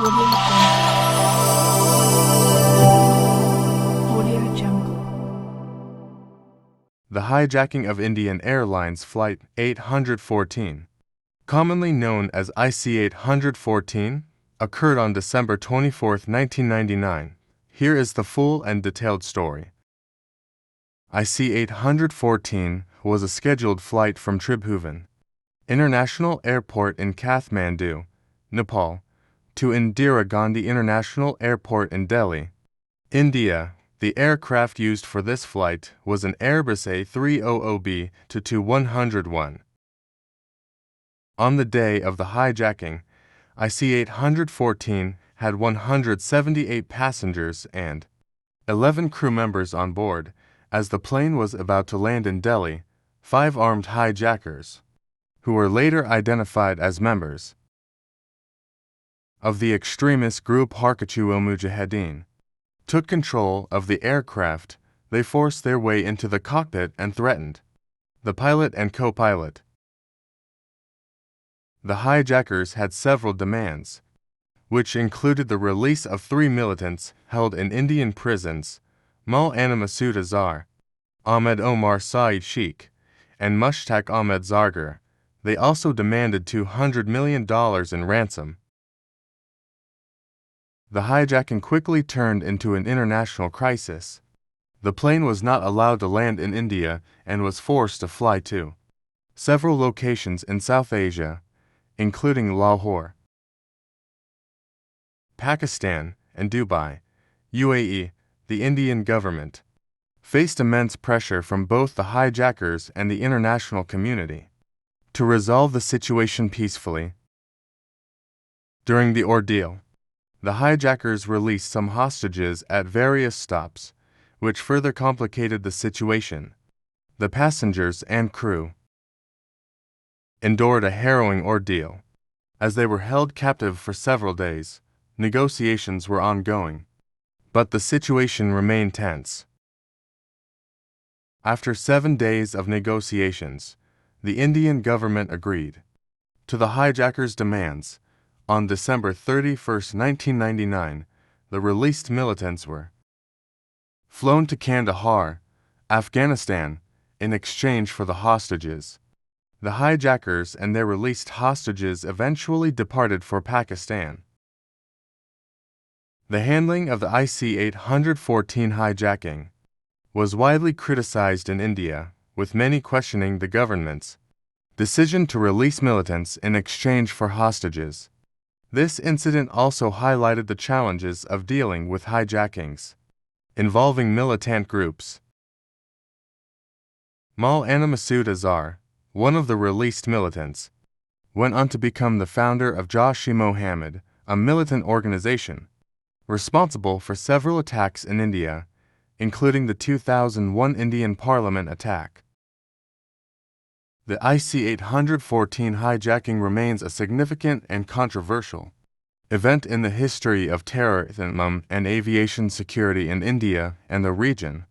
Audio Jungle. The hijacking of Indian Airlines Flight 814, commonly known as IC-814, occurred on December 24, 1999. Here is the full and detailed story. IC-814 was a scheduled flight from Tribhuvan International Airport in Kathmandu, Nepal, to Indira Gandhi International Airport in Delhi, India. The aircraft used for this flight was an Airbus A300B-2-101. On the day of the hijacking, IC-814 had 178 passengers and 11 crew members on board. As the plane was about to land in Delhi, 5 armed hijackers, who were later identified as members of the extremist group Harkatul-Mujahideen, took control of the aircraft. They forced their way into the cockpit and threatened the pilot and co-pilot. The hijackers had several demands, which included the release of 3 militants held in Indian prisons: Maulana Masood Azhar, Ahmed Omar Saeed Sheikh, and Mushtaq Ahmed Zargar. They also demanded $200 million in ransom. The hijacking quickly turned into an international crisis. The plane was not allowed to land in India and was forced to fly to several locations in South Asia, including Lahore, Pakistan, and Dubai, UAE. The Indian government faced immense pressure from both the hijackers and the international community to resolve the situation peacefully. During the ordeal, the hijackers released some hostages at various stops, which further complicated the situation. The passengers and crew endured a harrowing ordeal. As they were held captive for several days, negotiations were ongoing, but the situation remained tense. After 7 days of negotiations, the Indian government agreed to the hijackers' demands. On December 31, 1999, the released militants were flown to Kandahar, Afghanistan, in exchange for the hostages. The hijackers and their released hostages eventually departed for Pakistan. The handling of the IC-814 hijacking was widely criticized in India, with many questioning the government's decision to release militants in exchange for hostages. This incident also highlighted the challenges of dealing with hijackings involving militant groups. Maulana Masood Azhar, one of the released militants, went on to become the founder of Jaish-e-Mohammed, a militant organization responsible for several attacks in India, including the 2001 Indian Parliament attack. The IC-814 hijacking remains a significant and controversial event in the history of terrorism and aviation security in India and the region.